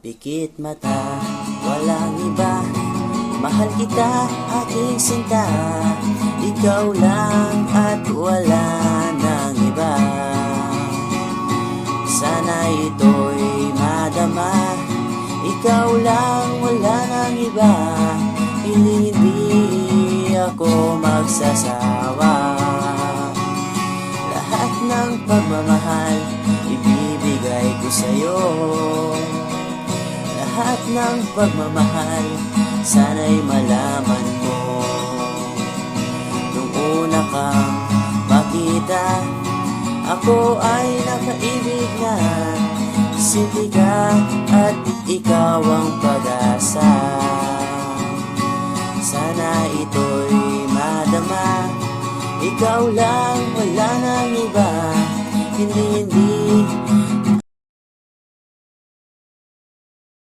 Pikit mata, walang iba. Mahal kita, aking sinta. Ikaw lang at wala nang iba. Sana ito'y madama. Ikaw lang, wala nang iba. Hindi ako magsasawa. Lahat ng pagmamahal ibibigay ko sa'yo. Lahat ng pagmamahal sana'y malaman mo. Nung una kang makita, ako ay nakaibig na. Simple ka at ikaw ang pag-asa. Sana ito'y madama. Ikaw lang, wala nang iba. Hindi